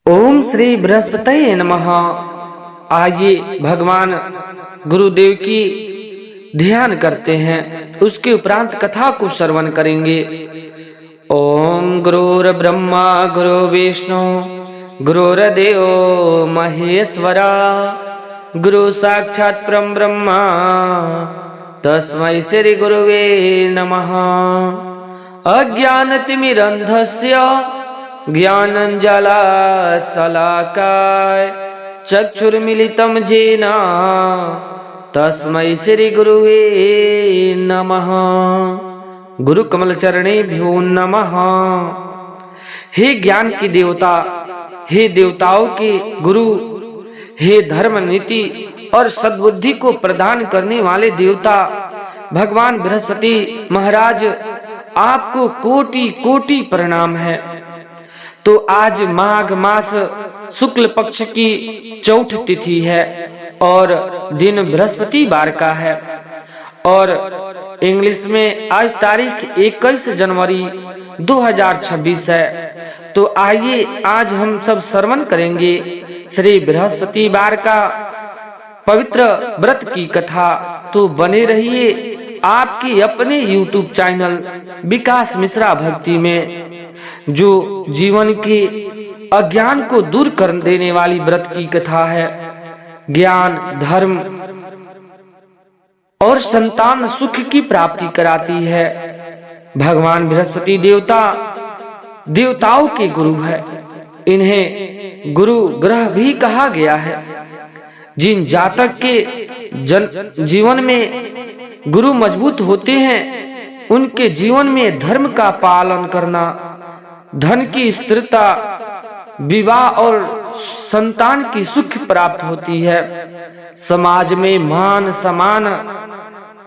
ओम श्री बृहस्पतये नमः। आइए भगवान गुरुदेव की ध्यान करते हैं, उसके उपरांत कथा को श्रवण करेंगे। ओम गुरुर ब्रह्मा गुरु विष्णु गुरुर्देव महेश्वरा गुरु साक्षात् परम ब्रह्मा तस्मै श्री गुरुवे नमः। अज्ञानतिमिरन्धस्य ज्ञानञ्जला शलाकाय चक्षुर्मिलितं येन तस्मै श्री गुरुवे नमः। गुरु कमल चरणेभ्यो नमः। हे ज्ञान की देवता, हे देवताओं के गुरु, हे धर्म नीति और सद्बुद्धि को प्रदान करने वाले देवता भगवान बृहस्पति महाराज, आपको कोटि कोटि प्रणाम है। तो आज माघ मास शुक्ल पक्ष की चौथ तिथि है और दिन बृहस्पतिवार का है और इंग्लिश में आज तारीख 21 जनवरी 2026 है। तो आइए आज हम सब श्रवण करेंगे श्री बृहस्पतिवार का पवित्र व्रत की कथा। तो बने रहिए आपके अपने YouTube चैनल विकास मिश्रा भक्ति में, जो जीवन के अज्ञान को दूर कर देने वाली व्रत की कथा है। ज्ञान, धर्म और संतान सुख की प्राप्ति कराती है। भगवान बृहस्पति देवता देवताओं के गुरु है। इन्हें गुरु ग्रह भी कहा गया है। जिन जातक के जीवन में गुरु मजबूत होते हैं, उनके जीवन में धर्म का पालन करना, धन की स्थिरता, विवाह और संतान की सुख प्राप्त होती है। समाज में मान सम्मान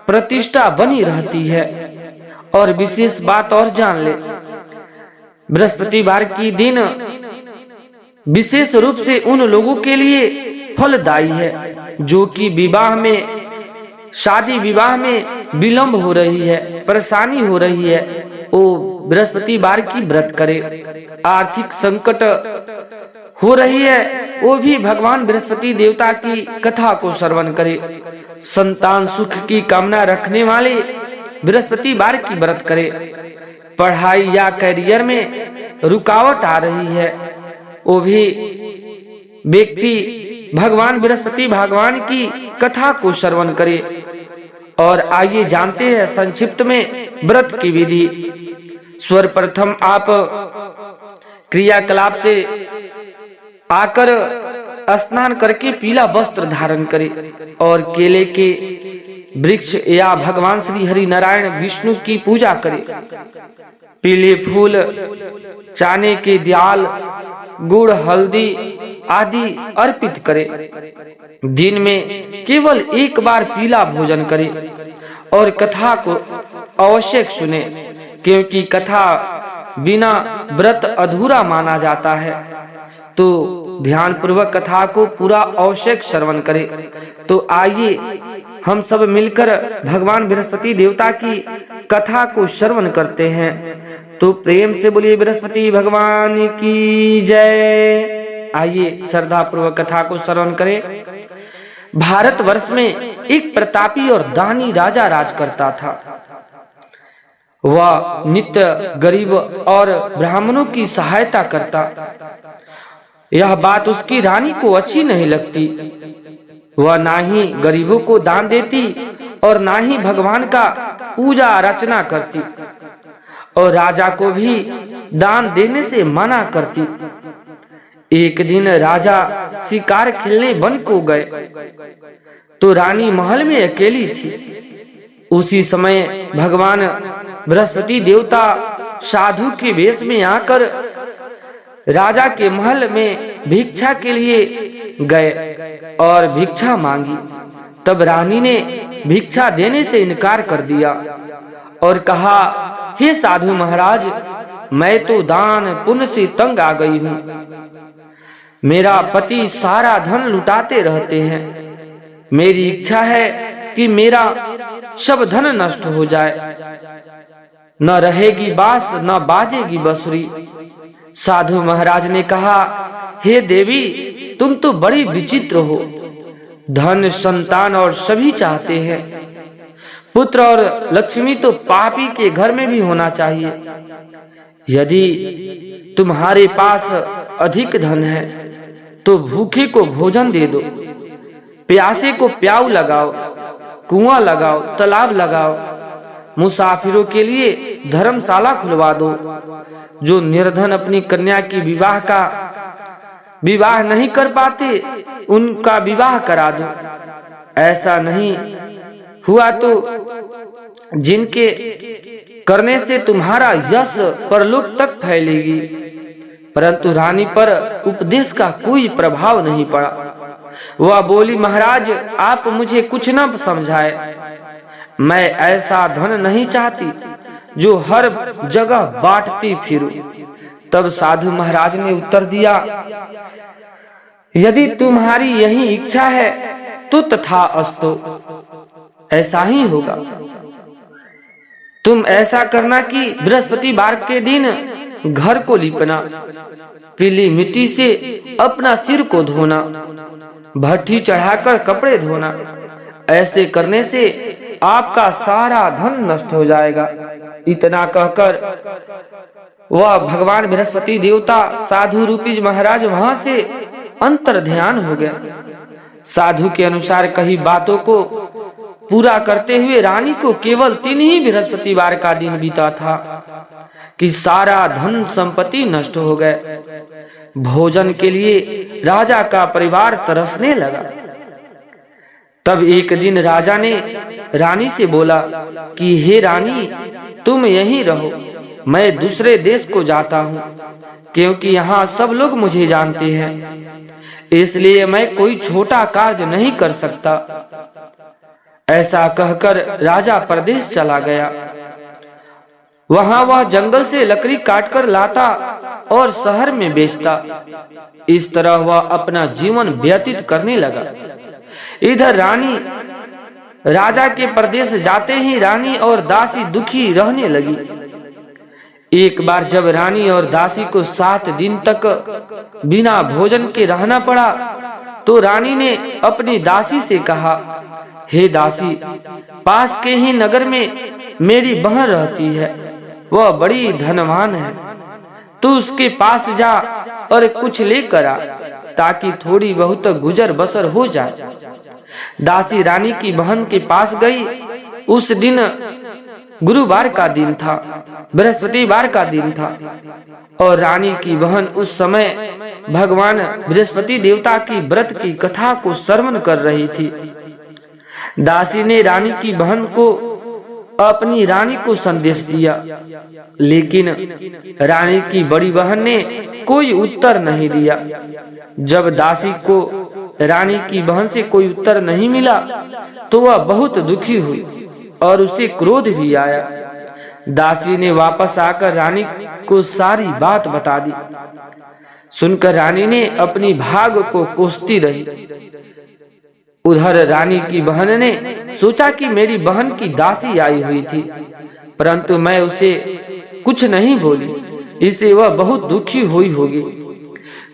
प्रतिष्ठा बनी रहती है। और विशेष बात और जान ले, बृहस्पतिवार की दिन विशेष रूप से उन लोगों के लिए फलदायी है जो कि विवाह में, शादी विवाह में विलंब हो रही है, परेशानी हो रही है, वो बृहस्पतिवार की व्रत करे। आर्थिक संकट हो रही है, वो भी भगवान बृहस्पति देवता की कथा को श्रवण करे। संतान सुख की कामना रखने वाले बृहस्पतिवार की व्रत करे। पढ़ाई या करियर में रुकावट आ रही है, वो भी व्यक्ति भगवान बृहस्पति भगवान की कथा को श्रवण करे। और आइए जानते हैं संक्षिप्त में व्रत की विधि। सर्वप्रथम आप क्रियाकलाप से आकर स्नान करके पीला वस्त्र धारण करें और केले के वृक्ष या भगवान श्री हरि नारायण विष्णु की पूजा करें। पीले फूल, चाने के दाल, गुड़, हल्दी आदि अर्पित करें। दिन में केवल एक बार पीला भोजन करें और कथा को अवश्य सुने, क्योंकि कथा बिना व्रत अधूरा माना जाता है। तो ध्यान पूर्वक कथा को पूरा अवश्य श्रवण करें। तो आइए हम सब मिलकर भगवान बृहस्पति देवता की कथा को श्रवण करते हैं। तो प्रेम से बोलिए बृहस्पति भगवान की जय। आइए श्रद्धा पूर्वक कथा को श्रवण करें। भारतवर्ष में एक प्रतापी और दानी राजा राज करता था। वह नित्य गरीब और ब्राह्मणों की सहायता करता। यह बात उसकी रानी को अच्छी नहीं लगती। वह ना ही गरीबों को दान देती और ना ही भगवान का पूजा अर्चना करती, और राजा को भी दान देने से मना करती। एक दिन राजा शिकार खेलने वन को गए तो रानी महल में अकेली थी। उसी समय भगवान बृहस्पति देवता साधु के वेश में आकर राजा के महल में भिक्षा के लिए गए और भिक्षा मांगी। तब रानी ने भिक्षा देने से इनकार कर दिया और कहा, हे साधु महाराज, मैं तो दान पुण्य से तंग आ गई हूँ। मेरा पति सारा धन लुटाते रहते हैं। मेरी इच्छा है कि मेरा सब धन नष्ट हो जाए। न रहेगी बांस न बाजेगी बांसुरी। साधु महाराज ने कहा, हे देवी, तुम तो बड़ी विचित्र हो। धन, संतान और सभी चाहते हैं। पुत्र और लक्ष्मी तो पापी के घर में भी होना चाहिए। यदि तुम्हारे पास अधिक धन है तो भूखे को भोजन दे दो, प्यासे को प्याऊ लगाओ, कुआं लगाओ, तालाब लगाओ, मुसाफिरों के लिए धर्मशाला खुलवा दो। जो निर्धन अपनी कन्या की विवाह नहीं कर पाते, उनका विवाह करा दो। ऐसा नहीं हुआ तो जिनके करने से तुम्हारा यश परलोक तक फैलेगी। परंतु रानी पर उपदेश का कोई प्रभाव नहीं पड़ा। वह बोली, महाराज, आप मुझे कुछ न समझाए। मैं ऐसा धन नहीं चाहती जो हर जगह बांटती फिरूं। तब साधु महाराज ने उत्तर दिया, यदि तुम्हारी यही इच्छा है तो तथास्तु, ऐसा ही होगा। तुम ऐसा करना कि बृहस्पतिवार के दिन घर को लीपना, पीली मिट्टी से अपना सिर को धोना, भट्ठी चढ़ाकर कपड़े धोना। ऐसे करने से आपका सारा धन नष्ट हो जाएगा। इतना कहकर वह भगवान बृहस्पति देवता साधु रूपी महाराज वहां से अंतर ध्यान हो गया। साधु के अनुसार कही बातों को पूरा करते हुए रानी को केवल 3 ही बृहस्पतिवार का दिन बीता था कि सारा धन संपत्ति नष्ट हो गए। भोजन के लिए राजा का परिवार तरसने लगा। तब एक दिन राजा ने रानी से बोला कि हे रानी, तुम यहीं रहो, मैं दूसरे देश को जाता हूँ, क्योंकि यहाँ सब लोग मुझे जानते हैं, इसलिए मैं कोई छोटा कार्य नहीं कर सकता। ऐसा कहकर राजा परदेश चला गया। वहां वह जंगल से लकड़ी काटकर लाता और शहर में बेचता। इस तरह वह अपना जीवन व्यतीत करने लगा। इधर राजा के परदेश जाते ही रानी और दासी दुखी रहने लगी। एक बार जब रानी और दासी को 7 दिन तक बिना भोजन के रहना पड़ा, तो रानी ने अपनी दासी से कहा, हे दासी, पास के ही नगर में मेरी बहन रहती है, वह बड़ी धनवान है। तू उसके पास जा और कुछ लेकर आ, ताकि थोड़ी बहुत गुजर बसर हो जाए। दासी रानी की बहन के पास गई। उस दिन गुरुवार का दिन था, बृहस्पतिवार का दिन था, और रानी की बहन उस समय भगवान बृहस्पति देवता की व्रत की कथा को श्रवण कर रही थी। दासी ने रानी की बहन को अपनी रानी को संदेश दिया, लेकिन रानी की बड़ी बहन ने कोई उत्तर नहीं दिया। जब दासी को रानी की बहन से कोई उत्तर नहीं मिला, तो वह बहुत दुखी हुई और उसे क्रोध भी आया। दासी ने वापस आकर रानी को सारी बात बता दी। सुनकर रानी ने अपनी भाग को कोसती रही। उधर रानी की बहन ने सोचा कि मेरी बहन की दासी आई हुई थी, परंतु मैं उसे कुछ नहीं बोली, इससे वह बहुत दुखी हुई होगी।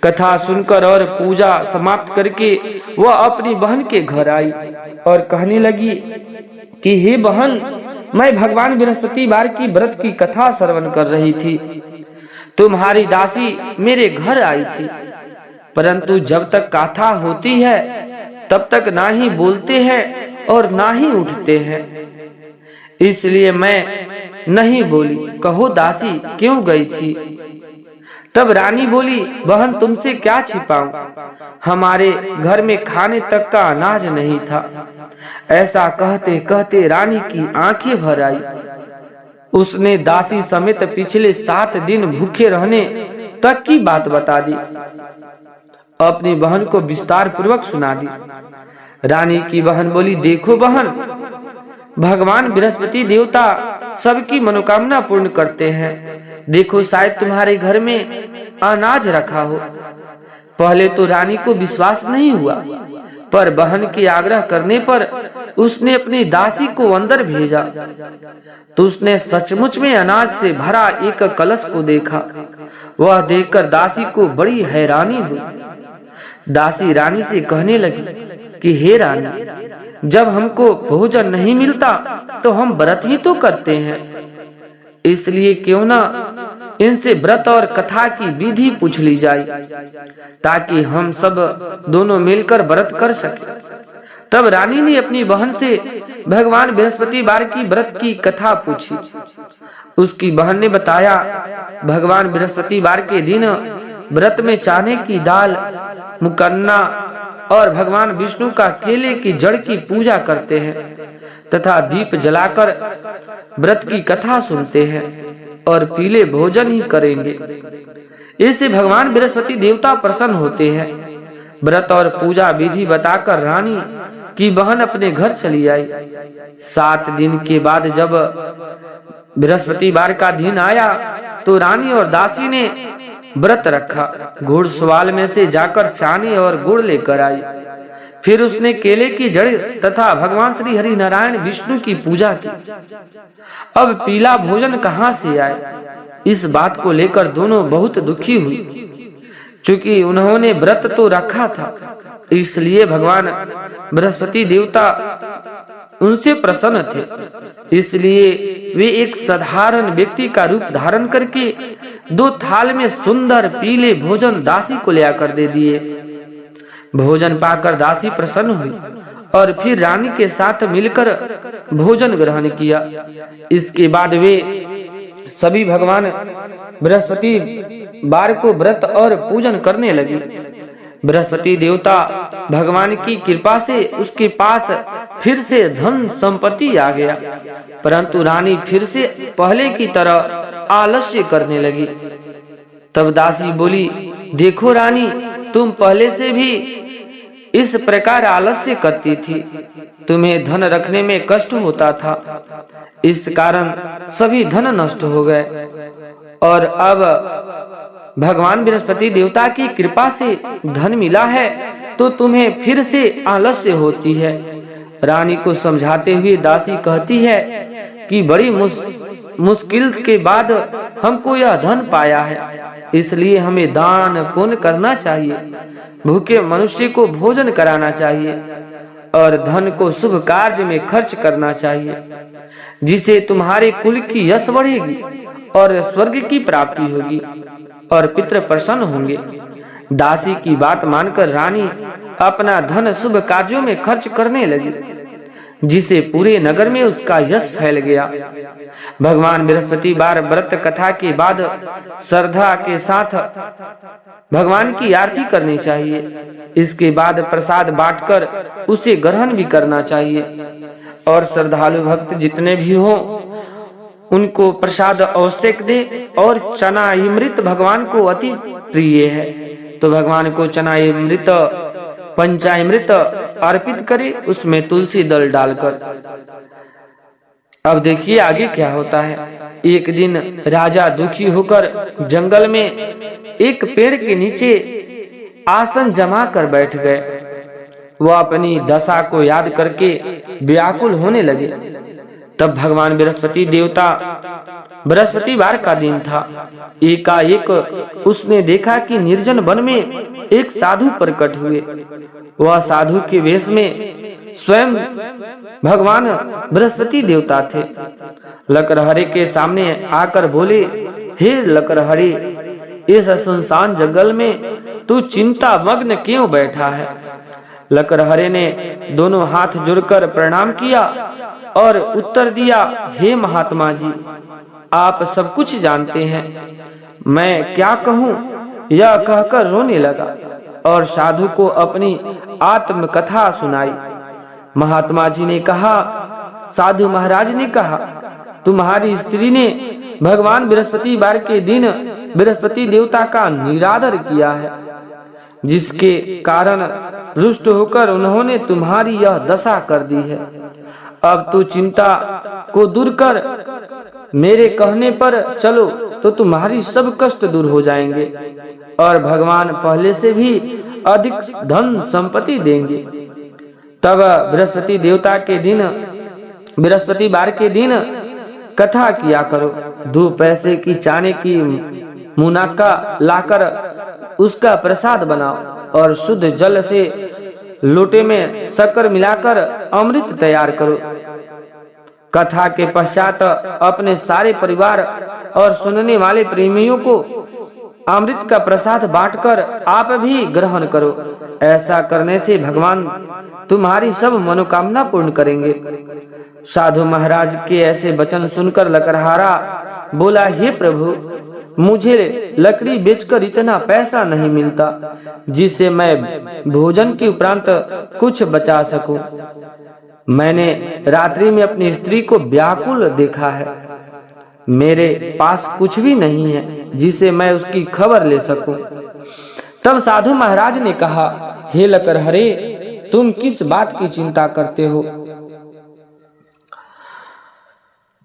कथा सुनकर और पूजा समाप्त करके वह अपनी बहन के घर आई और कहने लगी कि हे बहन, मैं भगवान बृहस्पतिवार की व्रत की कथा श्रवण कर रही थी। तुम्हारी दासी मेरे घर आई थी, परंतु जब तक कथा होती है तब तक ना ही बोलते हैं और ना ही उठते हैं, इसलिए मैं नहीं बोली। कहो दासी, क्यों गई थी? तब रानी बोली, बहन, तुमसे क्या छिपाऊं, हमारे घर में खाने तक का अनाज नहीं था। ऐसा कहते कहते रानी की आंखें भर आई। उसने दासी समेत पिछले 7 दिन भूखे रहने तक की बात बता दी, अपनी बहन को विस्तार पूर्वक सुना दी। रानी की बहन बोली, देखो बहन, भगवान बृहस्पति देवता सबकी मनोकामना पूर्ण करते हैं। देखो, शायद तुम्हारे घर में अनाज रखा हो। पहले तो रानी को विश्वास नहीं हुआ, पर बहन के आग्रह करने पर उसने अपनी दासी को अंदर भेजा, तो उसने सचमुच में अनाज से भरा एक कलश को देखा वह देखकर दासी को बड़ी हैरानी हुई। दासी रानी से कहने लगी कि हे रानी, जब हमको भोजन नहीं मिलता तो हम व्रत ही तो करते हैं, इसलिए क्यों ना इनसे व्रत और कथा की विधि पूछ ली जाए, ताकि हम सब दोनों मिलकर व्रत कर सके। तब रानी ने अपनी बहन से भगवान बृहस्पतिवार की व्रत की कथा पूछी। उसकी बहन ने बताया, भगवान बृहस्पतिवार के दिन व्रत में चाने की दाल, मुकन्ना और भगवान विष्णु का केले की जड़ की पूजा करते हैं तथा दीप जलाकर व्रत की कथा सुनते हैं और पीले भोजन ही करेंगे। इससे भगवान बृहस्पति देवता प्रसन्न होते हैं। व्रत और पूजा विधि बताकर रानी की बहन अपने घर चली आई। 7 दिन के बाद जब बृहस्पतिवार का दिन आया तो रानी और दासी ने व्रत रखा। घुड़सवाल में से जाकर चानी और गुड़ लेकर आई। फिर उसने केले की जड़ तथा भगवान श्री हरि नारायण विष्णु की पूजा की। अब पीला भोजन कहाँ से आए, इस बात को लेकर दोनों बहुत दुखी हुई। चूंकि उन्होंने व्रत तो रखा था, इसलिए भगवान बृहस्पति देवता उनसे प्रसन्न थे। इसलिए वे एक साधारण व्यक्ति का रूप धारण करके 2 थाल में सुंदर पीले भोजन दासी को ले आकर दे दिए। भोजन पाकर दासी प्रसन्न हुई और फिर रानी के साथ मिलकर भोजन ग्रहण किया। इसके बाद वे सभी भगवान बृहस्पतिवार को व्रत और पूजन करने लगे। बृहस्पति देवता भगवान की कृपा से उसके पास फिर से धन संपत्ति आ गया, परंतु रानी फिर से पहले की तरह आलस्य करने लगी। तब दासी बोली, देखो रानी, तुम पहले से भी इस प्रकार आलस्य करती थी, तुम्हें धन रखने में कष्ट होता था, इस कारण सभी धन नष्ट हो गए और अब भगवान बृहस्पति देवता की कृपा से धन मिला है तो तुम्हें फिर से आलस्य होती है। रानी को समझाते हुए दासी कहती है कि बड़ी मुश्किल के बाद हमको यह धन पाया है, इसलिए हमें दान पुण्य करना चाहिए, भूखे मनुष्य को भोजन कराना चाहिए और धन को शुभ कार्य में खर्च करना चाहिए, जिससे तुम्हारे कुल की यश बढ़ेगी और स्वर्ग की प्राप्ति होगी और पितृ प्रसन्न होंगे। दासी की बात मानकर रानी अपना धन शुभ कार्यों में खर्च करने लगी, जिसे पूरे नगर में उसका यश फैल गया। भगवान बृहस्पतिवार व्रत कथा के बाद श्रद्धा के साथ भगवान की आरती करनी चाहिए। इसके बाद प्रसाद बांटकर उसे ग्रहण भी करना चाहिए और श्रद्धालु भक्त जितने भी हो उनको प्रसाद आवश्यक दे। और चना अमृत भगवान को अति प्रिय है, तो भगवान को चना अमृत पंचामृत अर्पित करे, उसमें तुलसी दल डालकर। अब देखिए आगे क्या होता है। एक दिन राजा दुखी होकर जंगल में एक पेड़ के नीचे आसन जमा कर बैठ गए। वह अपनी दशा को याद करके व्याकुल होने लगे। तब भगवान बृहस्पति देवता, बृहस्पतिवार का दिन था, एकाएक उसने देखा कि निर्जन वन में एक साधु प्रकट हुए। वह साधु के वेश में स्वयं भगवान बृहस्पति देवता थे। लकड़हरे के सामने आकर बोले, हे लकड़हरे, इस सुनसान जंगल में तू चिंता मग्न क्यों बैठा है? लकड़हरे ने दोनों हाथ जोड़कर प्रणाम किया और उत्तर दिया, हे महात्मा जी, आप सब कुछ जानते हैं, मैं क्या कहूँ? यह कहकर रोने लगा और साधु को अपनी आत्मकथा सुनाई। महात्मा जी ने कहा, साधु महाराज ने कहा, तुम्हारी स्त्री ने भगवान बृहस्पतिवार के दिन बृहस्पति देवता का निरादर किया है, जिसके कारण रुष्ट होकर उन्होंने तुम्हारी यह दशा कर दी है। अब तू चिंता को दूर कर, मेरे कहने पर चलो तो तुम्हारी सब कष्ट दूर हो जाएंगे और भगवान पहले से भी अधिक धन संपत्ति देंगे। तब बृहस्पति देवता के दिन, बृहस्पतिवार के दिन कथा किया करो। 2 पैसे की चाने की मुनाक्का लाकर उसका प्रसाद बनाओ और शुद्ध जल से लोटे में शक्कर मिलाकर अमृत तैयार करो। कथा के पश्चात अपने सारे परिवार और सुनने वाले प्रेमियों को अमृत का प्रसाद बांटकर आप भी ग्रहण करो। ऐसा करने से भगवान तुम्हारी सब मनोकामना पूर्ण करेंगे। साधु महाराज के ऐसे वचन सुनकर लकड़हारा बोला, हे प्रभु, मुझे लकड़ी बेचकर इतना पैसा नहीं मिलता जिससे मैं भोजन के उपरांत कुछ बचा सकूं। मैंने रात्रि में अपनी स्त्री को व्याकुल देखा है। मेरे पास कुछ भी नहीं है जिसे मैं उसकी खबर ले सकूं। तब साधु महाराज ने कहा, हे लकड़हरे, तुम किस बात की चिंता करते हो?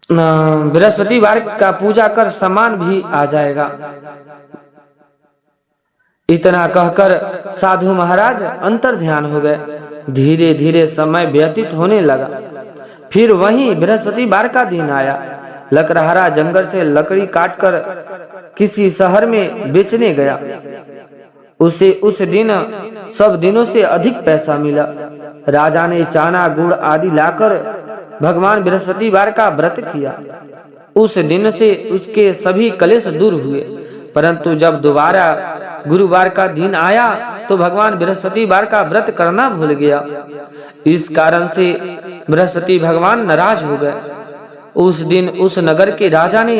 बृहस्पतिवार का पूजा कर सामान भी आ जाएगा। इतना कहकर साधु महाराज अंतर ध्यान हो गए। धीरे धीरे समय व्यतीत होने लगा। फिर वहीं बृहस्पतिवार का दिन आया। लकड़हारा जंगल से लकड़ी काटकर किसी शहर में बेचने गया। उसे उस दिन सब दिनों से अधिक पैसा मिला। राजा ने चाना गुड़ आदि लाकर भगवान बृहस्पतिवार का व्रत किया। उस दिन से उसके सभी कलेश दूर हुए। परंतु जब दोबारा गुरुवार का दिन आया तो भगवान बृहस्पतिवार का व्रत करना भूल गया। इस कारण से बृहस्पति भगवान नाराज हो गए। उस दिन उस नगर के राजा ने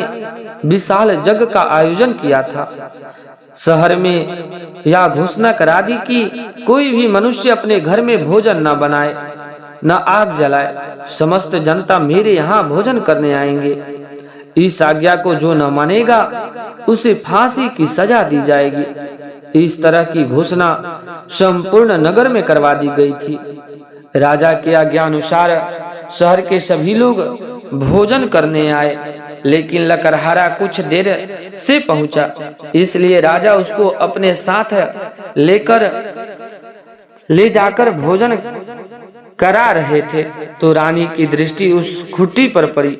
विशाल यज्ञ का आयोजन किया था। शहर में यह घोषणा करा दी कि कोई भी मनुष्य अपने घर में भोजन न बनाए, न आग जलाए। समस्त जनता मेरे यहाँ भोजन करने आएंगे। इस आज्ञा को जो न मानेगा उसे फांसी की सजा दी जाएगी। इस तरह की घोषणा संपूर्ण नगर में करवा दी गई थी। राजा के आज्ञा अनुसार शहर के सभी लोग भोजन करने आए, लेकिन लकड़हारा कुछ देर से पहुंचा, इसलिए राजा उसको अपने साथ ले जाकर भोजन करा रहे थे तो रानी की दृष्टि उस खुट्टी पर पड़ी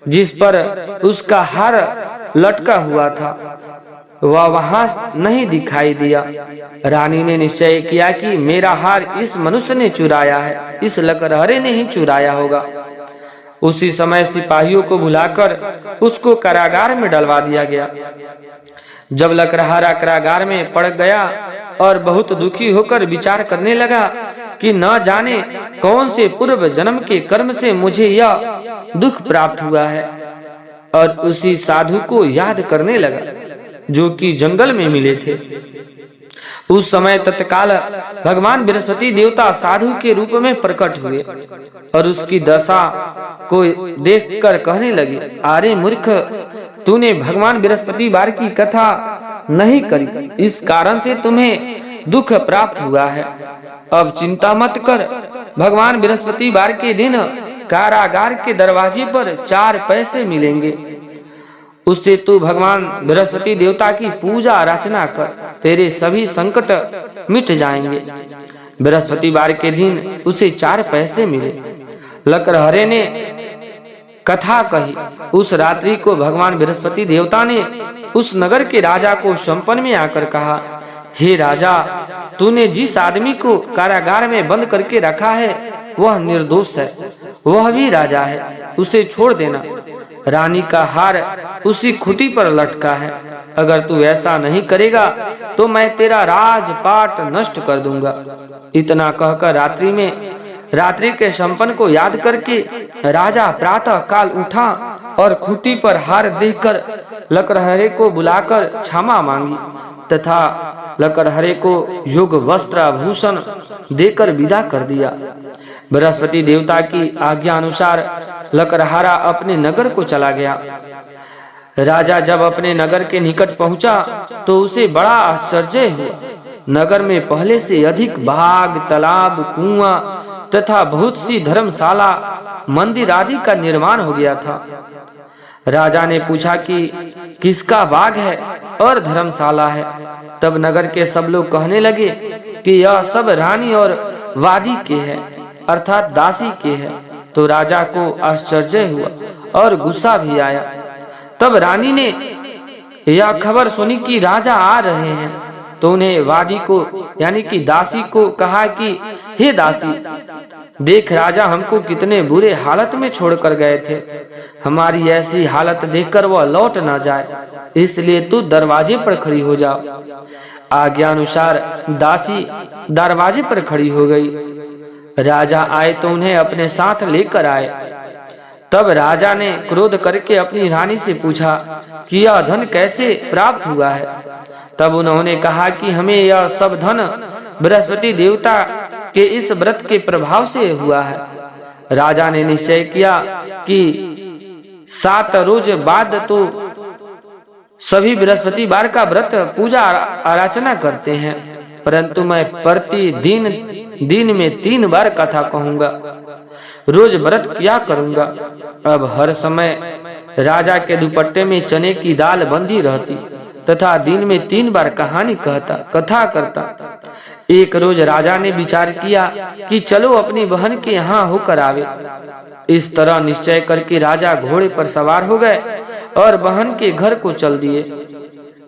जिस पर उसका हार लटका हुआ था। वह वहां नहीं दिखाई दिया। रानी ने निश्चय किया कि मेरा हार इस मनुष्य ने चुराया है, इस लकड़हारे ने ही चुराया होगा। उसी समय सिपाहियों को बुलाकर उसको कारागार में डलवा दिया गया। जब लकड़हारा कारागार में पड़ गया और बहुत दुखी होकर विचार करने लगा कि न जाने कौन से पूर्व जन्म के कर्म से मुझे यह दुख प्राप्त हुआ है, और उसी साधु को याद करने लगा जो कि जंगल में मिले थे। उस समय तत्काल भगवान बृहस्पति देवता साधु के रूप में प्रकट हुए और उसकी दशा को देखकर कहने लगे, अरे मूर्ख, तूने भगवान बृहस्पतिवार की कथा नहीं करी, इस कारण से तुम्हें दुख प्राप्त हुआ है। अब चिंता मत कर। भगवान बृहस्पतिवार के दिन कारागार के दरवाजे पर 4 पैसे मिलेंगे। उससे तू भगवान बृहस्पति देवता की पूजा अर्चना कर, तेरे सभी संकट मिट जाएंगे। बृहस्पतिवार के दिन उसे 4 पैसे मिले। लकड़हरे ने कथा कही। उस रात्रि को भगवान बृहस्पति देवता ने उस नगर के राजा को संपन्न में आकर कहा, हे राजा, तूने जिस आदमी को कारागार में बंद करके रखा है वह निर्दोष है, वह भी राजा है, उसे छोड़ देना। रानी का हार उसी खुटी पर लटका है। अगर तू ऐसा नहीं करेगा तो मैं तेरा राजपाट नष्ट कर दूंगा। इतना कहकर रात्रि के संपन्न को याद करके राजा प्रातः काल उठा और खुटी पर हार देखकर लकड़हरे को बुलाकर क्षमा मांगी तथा लकड़हरे को योग वस्त्र आभूषण देकर विदा कर दिया। बृहस्पति देवता की आज्ञा अनुसार लकड़हारा अपने नगर को चला गया। राजा जब अपने नगर के निकट पहुंचा तो उसे बड़ा आश्चर्य हुआ। नगर में पहले से अधिक बाग, तालाब, कुआं तथा बहुत सी धर्मशाला, मंदिर आदि का निर्माण हो गया था। राजा ने पूछा कि किसका बाग है और धर्मशाला है। तब नगर के सब लोग कहने लगे कि यह सब रानी और वादी के है, अर्थात दासी के है। तो राजा को आश्चर्य हुआ और गुस्सा भी आया। तब रानी ने यह खबर सुनी कि राजा आ रहे हैं, तो उन्हें वादी को यानी कि दासी को कहा कि हे दासी, देख राजा हमको कितने बुरे हालत में छोड़कर गए थे। हमारी ऐसी हालत देखकर वह लौट ना जाए, इसलिए तू दरवाजे पर खड़ी हो जा। आज्ञानुसार दासी दरवाजे पर खड़ी हो गई। राजा आए तो उन्हें अपने साथ लेकर आए। तब राजा ने क्रोध करके अपनी रानी से पूछा कि यह धन कैसे प्राप्त हुआ है। तब उन्होंने कहा कि हमें यह सब धन बृहस्पति देवता के इस व्रत के प्रभाव से हुआ है। राजा ने निश्चय किया कि 7 रोज बाद तो सभी बृहस्पतिवार का व्रत पूजा आराधना करते हैं, परंतु मैं दिन में 3 बार कथा कहूंगा, रोज व्रत किया करूंगा। अब हर समय राजा के दुपट्टे में चने की दाल बंधी रहती तथा दिन में 3 बार कथा करता। एक रोज राजा ने विचार किया कि चलो अपनी बहन के यहाँ होकर आवे। इस तरह निश्चय करके राजा घोड़े पर सवार हो गए और बहन के घर को चल दिए।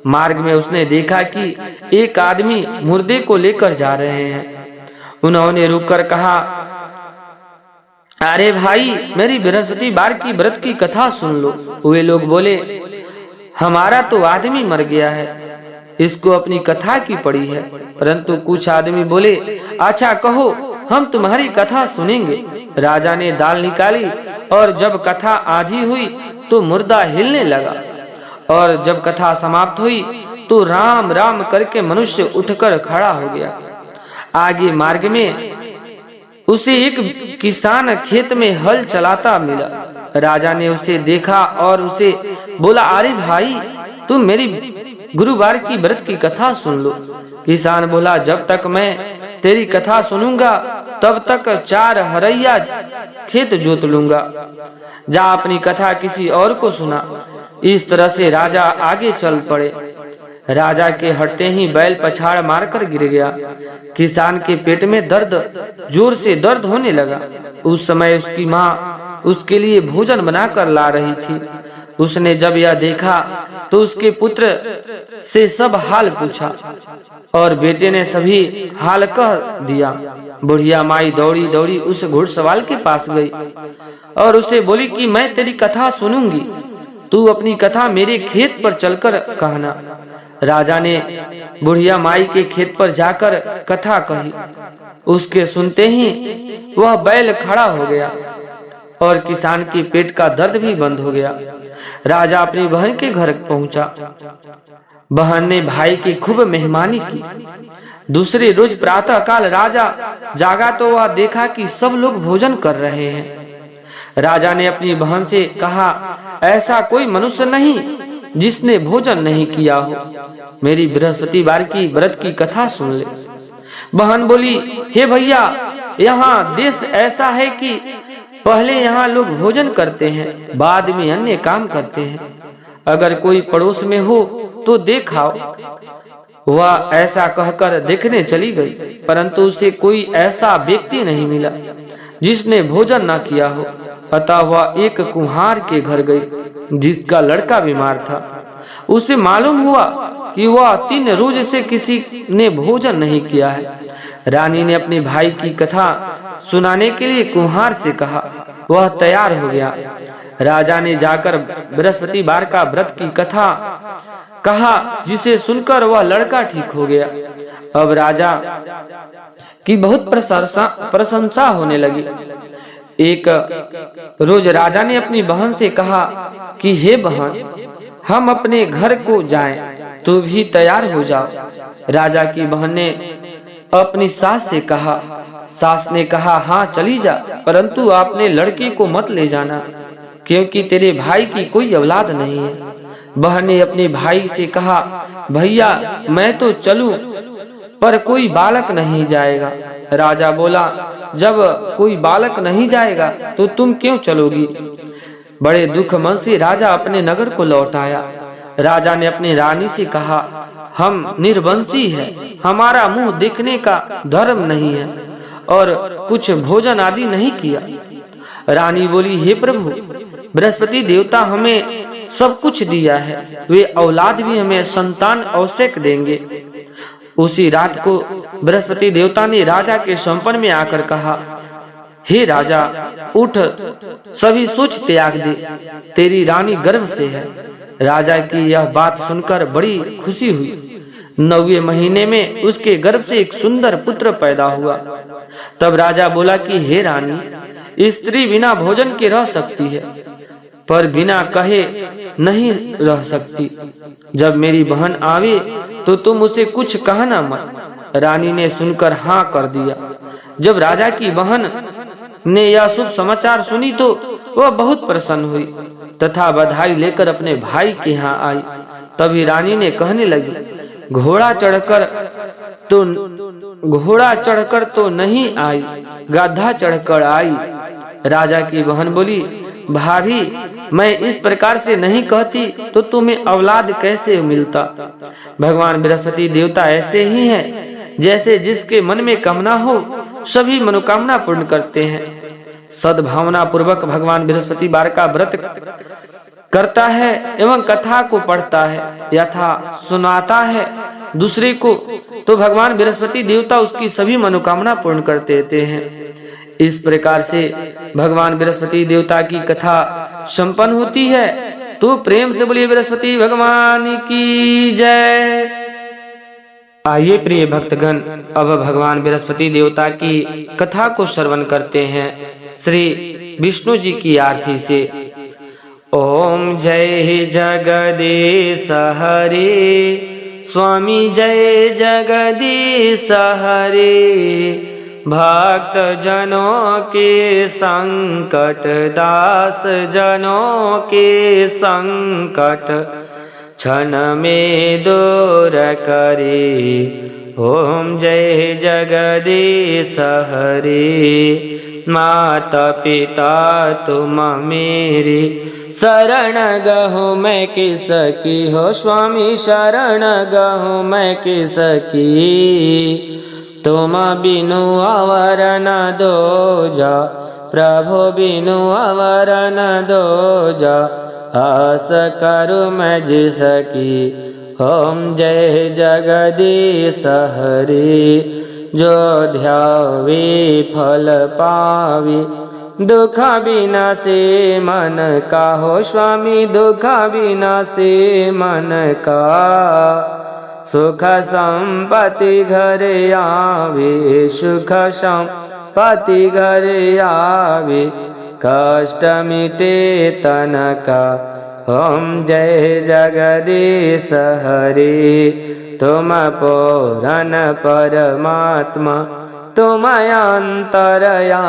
मार्ग में उसने देखा कि एक आदमी मुर्दे को लेकर जा रहे हैं। उन्होंने रुककर कहा, अरे भाई, मेरी बृहस्पतिवार की व्रत की कथा सुन लो। वे लोग बोले, हमारा तो आदमी मर गया है, इसको अपनी कथा की पड़ी है। परंतु कुछ आदमी बोले, अच्छा कहो, हम तुम्हारी कथा सुनेंगे। राजा ने दाल निकाली और जब कथा आधी हुई तो मुर्दा हिलने लगा, और जब कथा समाप्त हुई तो राम राम करके मनुष्य उठकर खड़ा हो गया। आगे मार्ग में उसे एक किसान खेत में हल चलाता मिला। राजा ने उसे देखा और उसे बोला, अरे भाई, तुम मेरी गुरुवार की व्रत की कथा सुन लो। किसान बोला, जब तक मैं तेरी कथा सुनूंगा तब तक 4 हरैया खेत जोत लूंगा। जा अपनी कथा किसी और को सुना। इस तरह से राजा आगे चल पड़े। राजा के हटते ही बैल पछाड़ मारकर गिर गया। किसान के पेट में जोर से दर्द होने लगा। उस समय उसकी माँ उसके लिए भोजन बनाकर ला रही थी। उसने जब यह देखा तो उसके पुत्र से सब हाल पूछा और बेटे ने सभी हाल कह दिया। बुढ़िया माई दौड़ी दौड़ी उस घुड़सवार के पास गई और उसे बोली कि मैं तेरी कथा सुनूंगी, तू अपनी कथा मेरे खेत पर चलकर कहना। राजा ने बुढ़िया माई के खेत पर जाकर कथा कही। उसके सुनते ही वह बैल खड़ा हो गया और किसान के पेट का दर्द भी बंद हो गया। राजा अपनी बहन के घर पहुंचा। बहन ने भाई की खूब मेहमानी की। दूसरे रोज प्रातः काल राजा जागा तो वह देखा कि सब लोग भोजन कर रहे हैं। राजा ने अपनी बहन से कहा, ऐसा कोई मनुष्य नहीं जिसने भोजन नहीं किया हो, मेरी बृहस्पतिवार की व्रत की कथा सुन ले। बहन बोली, हे भैया, यहाँ देश ऐसा है कि पहले यहाँ लोग भोजन करते हैं, बाद में अन्य काम करते हैं। अगर कोई पड़ोस में हो तो देखाओ। वह ऐसा कहकर देखने चली गई, परंतु उसे कोई ऐसा व्यक्ति नहीं मिला जिसने भोजन न किया हो। अतः वह एक कुम्हार के घर गई जिसका लड़का बीमार था। उसे मालूम हुआ कि वह 3 रोज से किसी ने भोजन नहीं किया है। रानी ने अपने भाई की कथा सुनाने के लिए कुम्हार से कहा। वह तैयार हो गया। राजा ने जाकर बृहस्पतिवार का व्रत की कथा कहा, जिसे सुनकर वह लड़का ठीक हो गया। अब राजा की बहुत प्रशंसा होने लगी। एक रोज राजा ने अपनी बहन से कहा कि हे बहन, हम अपने घर को जाएं, तू भी तैयार हो जाओ। राजा की बहन ने अपनी सास से कहा। सास ने कहा, हाँ चली जा, परंतु आपने लड़के को मत ले जाना, क्योंकि तेरे भाई की कोई औलाद नहीं है। बहन ने अपने भाई से कहा, भैया मैं तो चलूं, पर कोई बालक नहीं जाएगा। राजा बोला, जब कोई बालक नहीं जाएगा तो तुम क्यों चलोगी? बड़े दुख मन से राजा अपने नगर को लौट आया। राजा ने अपनी रानी से कहा, हम निर्वंशी हैं, हमारा मुंह देखने का धर्म नहीं है और कुछ भोजन आदि नहीं किया। रानी बोली, हे प्रभु, बृहस्पति देवता हमें सब कुछ दिया है, वे औलाद भी हमें संतान आवश्यक देंगे। उसी रात को बृहस्पति देवता ने राजा के संपन में आकर कहा, हे राजा, उठ, सभी सोच त्याग दे, तेरी रानी गर्भ से है। राजा की यह बात सुनकर बड़ी खुशी हुई। 9वें महीने में उसके गर्भ से एक सुंदर पुत्र पैदा हुआ। तब राजा बोला कि हे रानी, स्त्री बिना भोजन के रह सकती है, पर बिना कहे नहीं रह सकती। जब मेरी बहन आवे तो तुम उसे कुछ कहना मत। रानी ने सुनकर हाँ कर दिया। जब राजा की बहन ने यह शुभ समाचार सुनी तो वह बहुत प्रसन्न हुई तथा बधाई लेकर अपने भाई के यहाँ आई। तभी रानी ने कहने लगी, घोड़ा चढ़कर तो नहीं आई, गधा चढ़कर आई। राजा की बहन बोली, भाभी, मैं इस प्रकार से नहीं कहती तो तुम्हें औलाद कैसे मिलता। भगवान बृहस्पति देवता ऐसे ही हैं, जैसे जिसके मन में कामना हो सभी मनोकामना पूर्ण करते हैं। सद्भावना पूर्वक भगवान बृहस्पति बार का व्रत करता है एवं कथा को पढ़ता है यथा सुनाता है दूसरे को, तो भगवान बृहस्पति देवता उसकी सभी मनोकामना पूर्ण कर देते हैं। इस प्रकार से भगवान बृहस्पति देवता की कथा संपन्न होती है। तो प्रेम से बोलिए बृहस्पति भगवान की जय। आइए प्रिय भक्तगण, अब भगवान बृहस्पति देवता की कथा को श्रवण करते हैं श्री विष्णु जी की आरती से। ओम जय जगदीश हरे, स्वामी जय जगदीश हरे। भक्त जनों के संकट, दास जनों के संकट, क्षण में दूर करे। ओम जय जगदीश हरे। माता पिता तुम मेरी, शरण गहूँ मैं किसकी हो स्वामी, शरण गहूँ मैं किसकी। तुम बिनु अवर न दो जा, प्रभु बिनु अवर न दो जा, आस करूँ मैं जिसकी। ओम जय जगदीश हरे। जो ध्यावे फल पावे, दुख बिना से मन का हो स्वामी, दुख बिना से मन का। सुख संपत्ति घर आवे, सुख संपत्ति घर आवे, कष्ट मिटे तन का। ओम जय जगदीश हरे। तुम पूरन परमात्मा, तुम अंतरयामी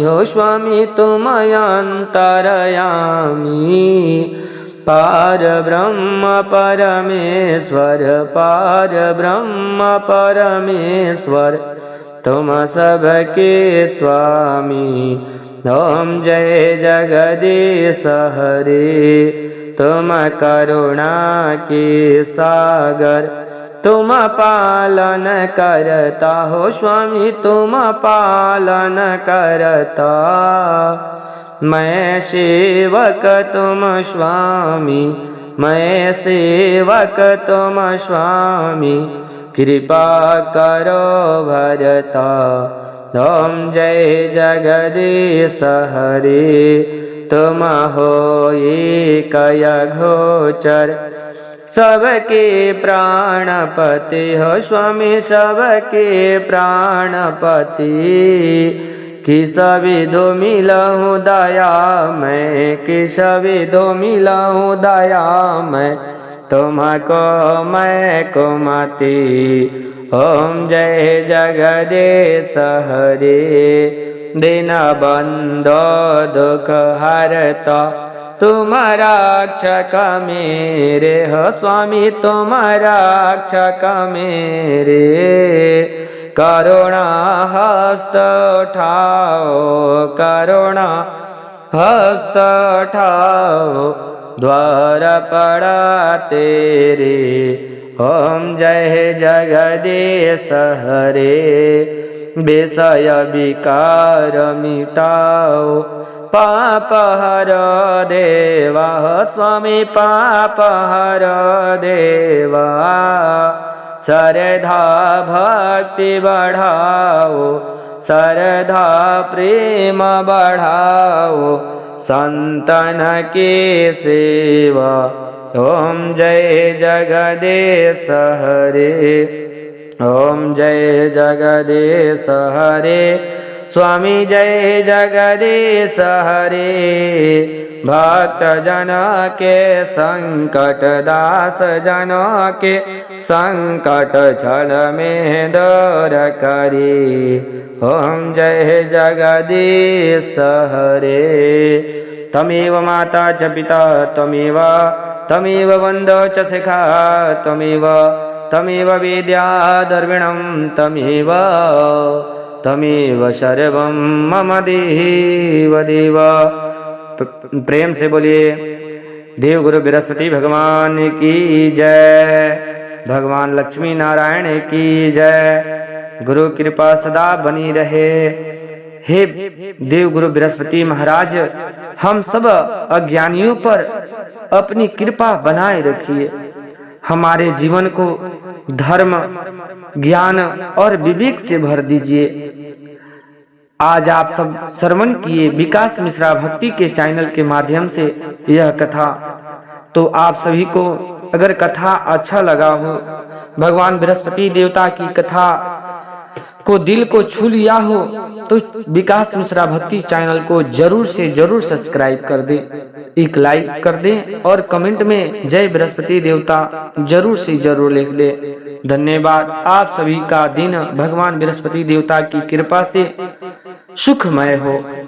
हो स्वामी, तुम अंतरयामी। पार ब्रह्म परमेश्वर, पार ब्रह्म परमेश्वर, तुम सबके स्वामी। ओम जय जगदीश हरे। तुम करुणा के सागर, तुम पालन करता हो स्वामी, तुम पालन करता। मैं सेवक तुम स्वामी, मैं सेवक तुम स्वामी, कृपा करो भरता। ओम जय जगदीश हरे। तुम हो एकय घोचर, सबके प्राणपति हो स्वामी, सबके प्राणपति। किस विधो मिलहूँ दया मैं, किस विधो मिलहूँ दया मैं, तुमको मैं कुमति। ओम जय जगदीश हरे। दिन बंदो दुख हरता, तुम रक्षक मेरे हो स्वामी, तुम रक्षक मेरे। करुणा हस्त उठाओ, करुणा हस्त उठाओ, द्वार पड़ा तेरे। ओम जय जगदीश हरे। विषय विकार मिटाओ, पाप हर देवा, स्वामी पाप हर देवा। श्रद्धा भक्ति बढ़ाओ, श्रद्धा प्रेम बढ़ाओ, संतन की सेवा। ओम जय जगदीश हरे, ओम जय जगदीश हरे, स्वामी जय जगदीश हरे। भक्त जन के संकट, दास जन के संकट, छल में दूर करी। ओम जय जगदीश हरे। तमेव माता च पिता त्वमेव, तमेव बन्धो च सखा त्वमेव, तमेव विद्या द्रविणं त्वमेव, तमेव सर्वं मम देव देव। प्रेम से बोलिए देव गुरु बृहस्पति भगवान की जय, भगवान लक्ष्मी नारायण की जय। गुरु कृपा सदा बनी रहे। हे देव गुरु बृहस्पति महाराज, हम सब अज्ञानियों पर अपनी कृपा बनाए रखिए। हमारे जीवन को धर्म, ज्ञान और विवेक से भर दीजिए। आज आप सब श्रवण किए विकास मिश्रा भक्ति के चैनल के माध्यम से यह कथा, तो आप सभी को अगर कथा अच्छा लगा हो, भगवान बृहस्पति देवता की कथा को दिल को छू लिया हो, तो विकास मिश्रा भक्ति चैनल को जरूर से जरूर सब्सक्राइब कर दें, एक लाइक कर दें और कमेंट में जय बृहस्पति देवता जरूर से जरूर लिख दें। धन्यवाद। आप सभी का दिन भगवान बृहस्पति देवता की कृपा से सुखमय हो।